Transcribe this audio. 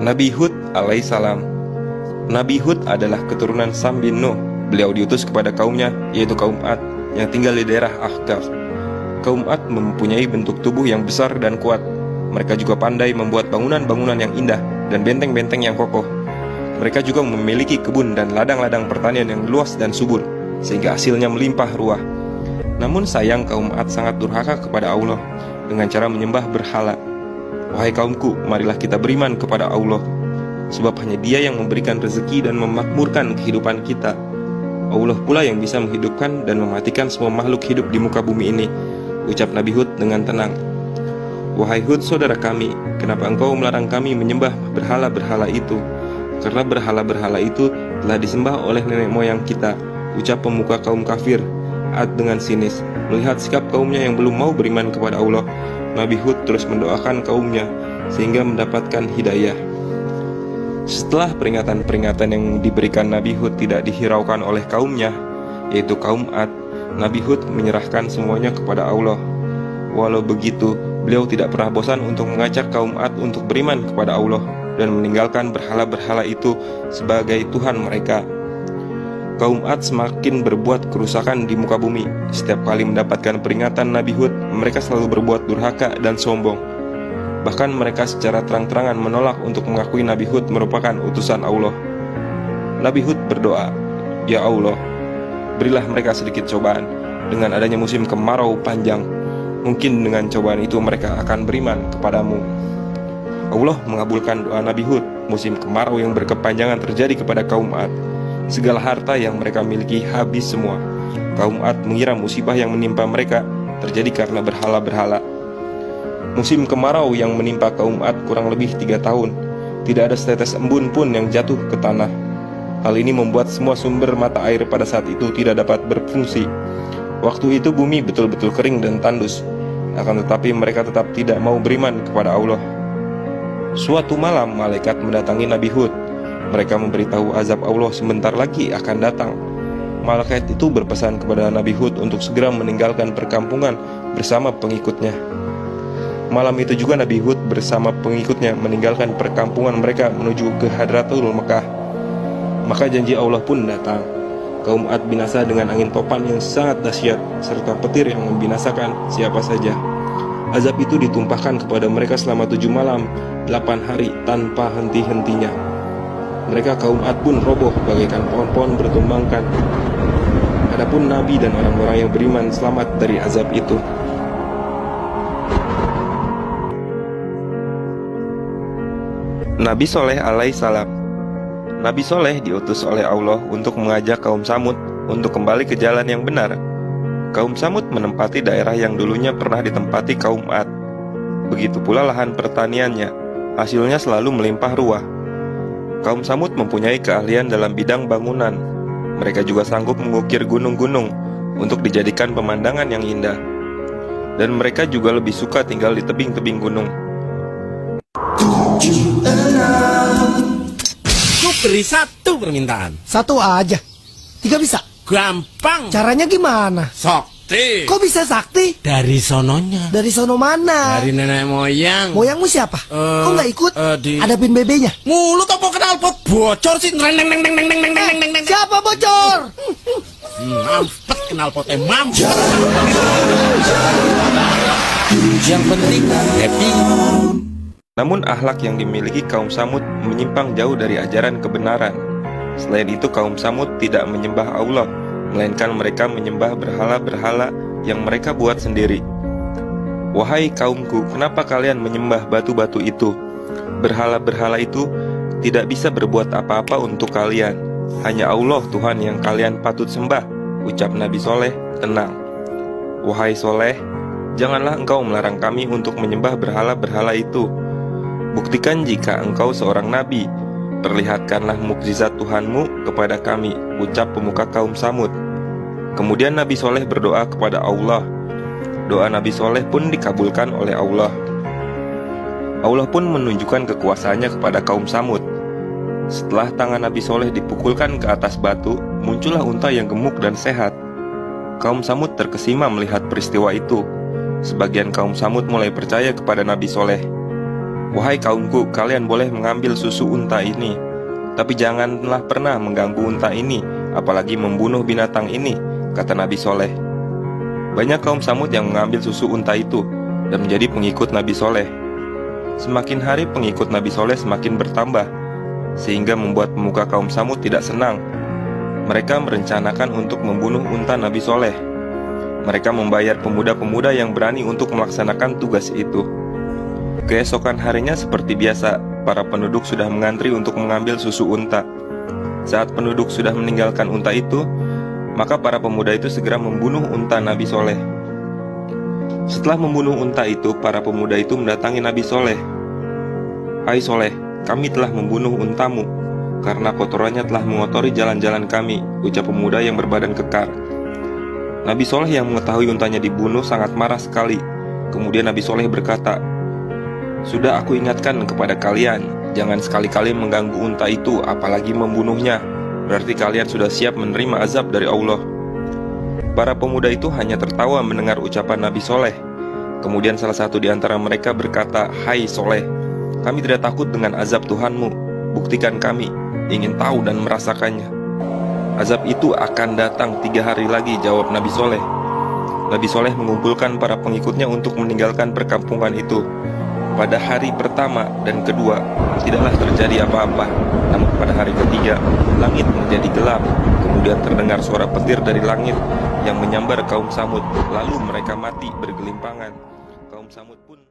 Nabi Hud alaihissalam. Nabi Hud adalah keturunan Sam bin Nuh. Beliau diutus kepada kaumnya, yaitu kaum Ad, yang tinggal di daerah Ahqaf. Kaum Ad mempunyai bentuk tubuh yang besar dan kuat. Mereka juga pandai membuat bangunan-bangunan yang indah dan benteng-benteng yang kokoh. Mereka juga memiliki kebun dan ladang-ladang pertanian yang luas dan subur, sehingga hasilnya melimpah ruah. Namun sayang, kaum Ad sangat durhaka kepada Allah dengan cara menyembah berhala. Wahai kaumku, marilah kita beriman kepada Allah, sebab hanya Dia yang memberikan rezeki dan memakmurkan kehidupan kita. Allah pula yang bisa menghidupkan dan mematikan semua makhluk hidup di muka bumi ini, ucap Nabi Hud dengan tenang. Wahai Hud, saudara kami, kenapa engkau melarang kami menyembah berhala-berhala itu? Karena berhala-berhala itu telah disembah oleh nenek moyang kita, ucap pemuka kaum kafir. Ad dengan sinis. Melihat sikap kaumnya yang belum mau beriman kepada Allah, Nabi Hud terus mendoakan kaumnya sehingga mendapatkan hidayah. Setelah peringatan-peringatan yang diberikan Nabi Hud tidak dihiraukan oleh kaumnya, yaitu kaum Ad, Nabi Hud menyerahkan semuanya kepada Allah. Walau begitu, beliau tidak pernah bosan untuk mengajak kaum Ad untuk beriman kepada Allah dan meninggalkan berhala-berhala itu sebagai Tuhan mereka. Kaum Ad semakin berbuat kerusakan di muka bumi. Setiap kali mendapatkan peringatan Nabi Hud, mereka selalu berbuat durhaka dan sombong. Bahkan mereka secara terang-terangan menolak untuk mengakui Nabi Hud merupakan utusan Allah. Nabi Hud berdoa, "Ya Allah, berilah mereka sedikit cobaan dengan adanya musim kemarau panjang. Mungkin dengan cobaan itu mereka akan beriman kepadamu." Allah mengabulkan doa Nabi Hud. Musim kemarau yang berkepanjangan terjadi kepada kaum Ad. Segala harta yang mereka miliki habis semua. Kaum Ad mengira musibah yang menimpa mereka terjadi karena berhala-berhala. Musim kemarau yang menimpa kaum Ad kurang lebih 3 tahun. Tidak ada setetes embun pun yang jatuh ke tanah. Hal ini membuat semua sumber mata air pada saat itu tidak dapat berfungsi. Waktu itu bumi betul-betul kering dan tandus. Akan tetapi mereka tetap tidak mau beriman kepada Allah. Suatu malam malaikat mendatangi Nabi Hud. Mereka memberitahu azab Allah sebentar lagi akan datang. Malaikat itu berpesan kepada Nabi Hud untuk segera meninggalkan perkampungan bersama pengikutnya. Malam itu juga Nabi Hud bersama pengikutnya meninggalkan perkampungan mereka menuju ke Hadratul Mekah. Maka janji Allah pun datang. Kaum Ad binasa dengan angin topan yang sangat dahsyat serta petir yang membinasakan siapa saja. Azab itu ditumpahkan kepada mereka selama 7 malam 8 hari tanpa henti-hentinya. Mereka kaum Ad pun roboh bagaikan pohon-pohon bertumbangkan. Adapun Nabi dan orang-orang yang beriman selamat dari azab itu. Nabi Soleh alaihissalam. Nabi Soleh diutus oleh Allah untuk mengajak kaum Samud untuk kembali ke jalan yang benar. Kaum Samud menempati daerah yang dulunya pernah ditempati kaum Ad. Begitu pula lahan pertaniannya, hasilnya selalu melimpah ruah. Kaum Samud mempunyai keahlian dalam bidang bangunan. Mereka juga sanggup mengukir gunung-gunung untuk dijadikan pemandangan yang indah. Dan mereka juga lebih suka tinggal di tebing-tebing gunung. Ku beri 1 permintaan. 1 aja. 3 bisa? Gampang. Caranya gimana? Sakti. Kok bisa sakti? Dari sononya. Dari sono mana? Dari nenek moyang. Moyangmu siapa? Kok nggak ikut? di- Hadapin bebenya. Mulut apa knalpot bocor sih? Neng neng neng neng neng neng neng neng neng. Siapa bocor? Mampet knalpotnya mampet. Yang penting happy. Namun akhlak yang dimiliki kaum Samud menyimpang jauh dari ajaran kebenaran. Selain itu kaum Samud tidak menyembah Allah, melainkan mereka menyembah berhala-berhala yang mereka buat sendiri. Wahai kaumku, kenapa kalian menyembah batu-batu itu? Berhala-berhala itu tidak bisa berbuat apa-apa untuk kalian. Hanya Allah Tuhan yang kalian patut sembah, ucap Nabi Soleh tenang. Wahai Soleh, janganlah engkau melarang kami untuk menyembah berhala-berhala itu. Buktikan jika engkau seorang nabi. Perlihatkanlah mukjizat Tuhanmu kepada kami, ucap pemuka kaum Samud. Kemudian Nabi Soleh berdoa kepada Allah. Doa Nabi Soleh pun dikabulkan oleh Allah. Allah pun menunjukkan kekuasaannya kepada kaum Samud. Setelah tangan Nabi Soleh dipukulkan ke atas batu, muncullah unta yang gemuk dan sehat. Kaum Samud terkesima melihat peristiwa itu. Sebagian kaum Samud mulai percaya kepada Nabi Soleh. "Wahai kaumku, kalian boleh mengambil susu unta ini, tapi janganlah pernah mengganggu unta ini, apalagi membunuh binatang ini," kata Nabi Soleh. Banyak kaum Samud yang mengambil susu unta itu dan menjadi pengikut Nabi Soleh. Semakin hari pengikut Nabi Soleh semakin bertambah, sehingga membuat pemuka kaum Samud tidak senang. Mereka merencanakan untuk membunuh unta Nabi Soleh. Mereka membayar pemuda-pemuda yang berani untuk melaksanakan tugas itu. Keesokan harinya seperti biasa, para penduduk sudah mengantri untuk mengambil susu unta. Saat penduduk sudah meninggalkan unta itu, maka para pemuda itu segera membunuh unta Nabi Soleh. Setelah membunuh unta itu, para pemuda itu mendatangi Nabi Soleh. "Hai Soleh, kami telah membunuh untamu karena kotorannya telah mengotori jalan-jalan kami," ucap pemuda yang berbadan kekar. Nabi Soleh yang mengetahui untanya dibunuh sangat marah sekali. Kemudian Nabi Soleh berkata, "Sudah aku ingatkan kepada kalian, jangan sekali-kali mengganggu unta itu, apalagi membunuhnya. Berarti kalian sudah siap menerima azab dari Allah." Para pemuda itu hanya tertawa mendengar ucapan Nabi Soleh. Kemudian salah satu di antara mereka berkata, "Hai Soleh, kami tidak takut dengan azab Tuhanmu. Buktikan kami, ingin tahu dan merasakannya." "Azab itu akan datang 3 hari lagi," jawab Nabi Soleh. Nabi Soleh mengumpulkan para pengikutnya untuk meninggalkan perkampungan itu. Pada hari pertama dan kedua tidaklah terjadi apa-apa. Namun pada hari ketiga, langit menjadi gelap. Kemudian terdengar suara petir dari langit yang menyambar kaum Samud. Lalu mereka mati bergelimpangan. Kaum Samud pun